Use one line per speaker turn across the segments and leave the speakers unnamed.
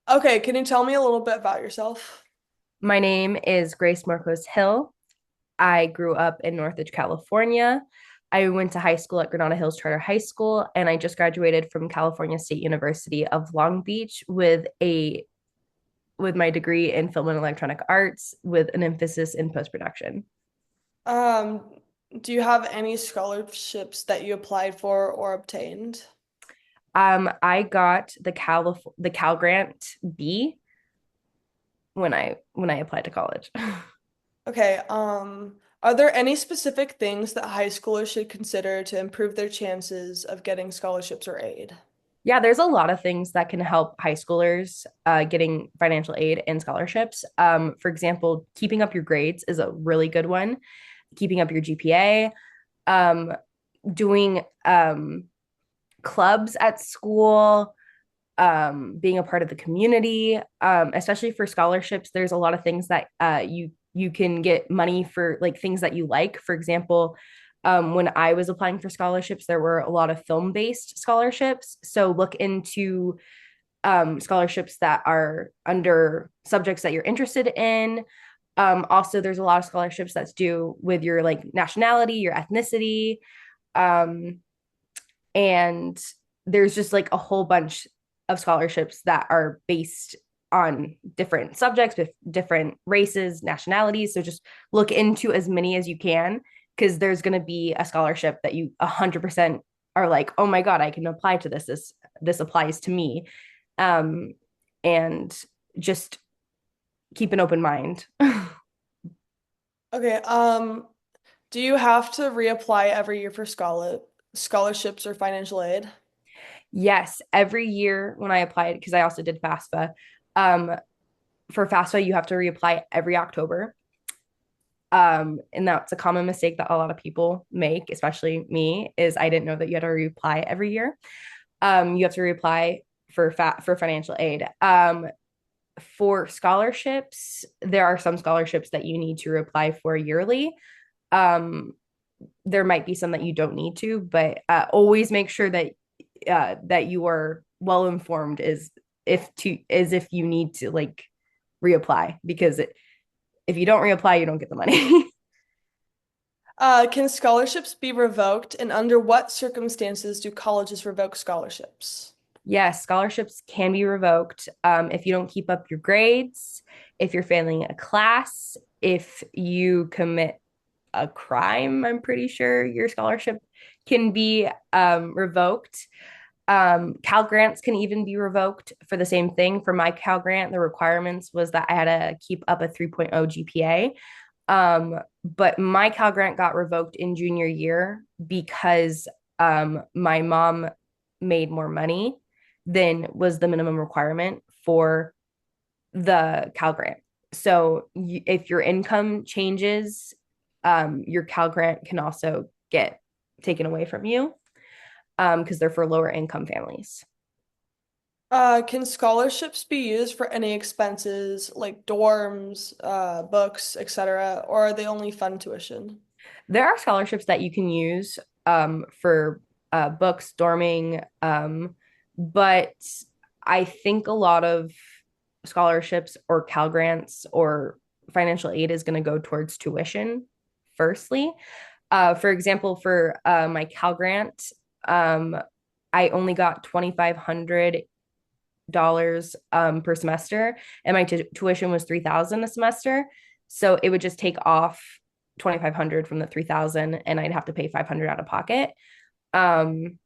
Okay, can you tell me a little bit about yourself?
My name is Grace Marcos Hill. I grew up in Northridge, California. I went to high school at Granada Hills Charter High School, and I just graduated from California State University of Long Beach with my degree in film and electronic arts with an emphasis in post-production.
Um, do you have any scholarships that you applied for or obtained?
I got the Cal Grant B when I applied to college.
Okay, are there any specific things that high schoolers should consider to improve their chances of getting scholarships or aid?
Yeah, there's a lot of things that can help high schoolers getting financial aid and scholarships. For example, keeping up your grades is a really good one. Keeping up your GPA, um, doing clubs at school, being a part of the community, especially for scholarships. There's a lot of things that you can get money for, like things that you like. For example, when I was applying for scholarships, there were a lot of film-based scholarships. So look into scholarships that are under subjects that you're interested in. Also, there's a lot of scholarships that's due with your like nationality, your ethnicity, um, and there's just like a whole bunch of scholarships that are based on different subjects with different races, nationalities. So just look into as many as you can because there's going to be a scholarship that you 100% are like, oh my god, I can apply to this. This applies to me, um, and just keep an open mind.
Okay, do you have to reapply every year for scholarships or financial aid?
Yes, every year when I applied, because I also did FAFSA, um, for FAFSA, you have to reapply every October. And that's a common mistake that a lot of people make, especially me, is I didn't know that you had to reapply every year. You have to reapply for financial aid. For scholarships, there are some scholarships that you need to reapply for yearly. Um, there might be some that you don't need to, but always make sure that you are well informed is if you need to like reapply because if you don't reapply, you don't get the money.
Can scholarships be revoked, and under what circumstances do colleges revoke scholarships?
Yes, scholarships can be revoked if you don't keep up your grades, if you're failing a class, if you commit a crime. I'm pretty sure your scholarship can be revoked. Cal grants can even be revoked for the same thing. For my Cal grant, the requirements was that I had to keep up a 3.0 GPA. But my Cal grant got revoked in junior year because my mom made more money than was the minimum requirement for the Cal grant. So if your income changes, your Cal grant can also get taken away from you because they're for lower income families.
Can scholarships be used for any expenses like dorms, books, etc., or are they only fund tuition?
There are scholarships that you can use for books, dorming, but I think a lot of scholarships or Cal grants or financial aid is going to go towards tuition, firstly. For example, for my Cal grant, um, I only got $2,500 per semester, and my tuition was 3,000 a semester. So it would just take off 2,500 from the 3,000, and I'd have to pay 500 out of pocket. Um,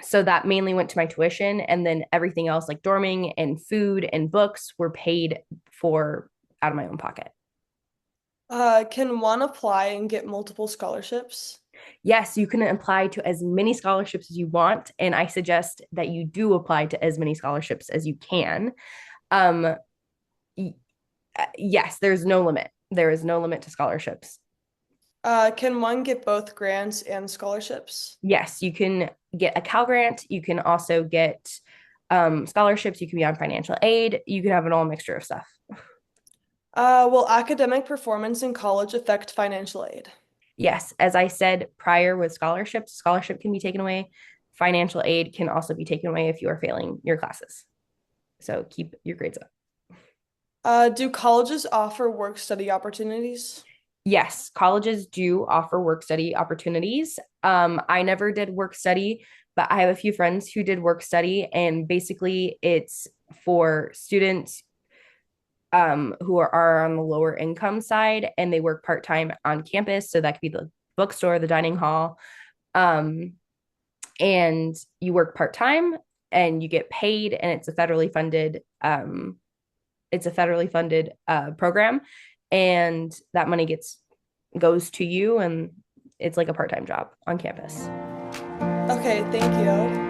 so that mainly went to my tuition, and then everything else, like dorming and food and books, were paid for out of my own pocket.
Can one apply and get multiple scholarships?
Yes, you can apply to as many scholarships as you want, and I suggest that you do apply to as many scholarships as you can. Um, yes, there's no limit. There is no limit to scholarships.
Can one get both grants and scholarships?
Yes, you can get a Cal grant. You can also get scholarships. You can be on financial aid. You can have an all mixture of stuff.
Will academic performance in college affect financial aid?
Yes, as I said prior with scholarships, scholarship can be taken away. Financial aid can also be taken away if you are failing your classes. So keep your grades up.
Do colleges offer work study opportunities?
Yes, colleges do offer work study opportunities. I never did work study, but I have a few friends who did work study, and basically it's for students who are on the lower income side and they work part time on campus. So that could be the bookstore, the dining hall, um, and you work part time and you get paid, and it's a federally funded program, and that money gets goes to you, and it's like a part time job on campus.
Okay, thank you.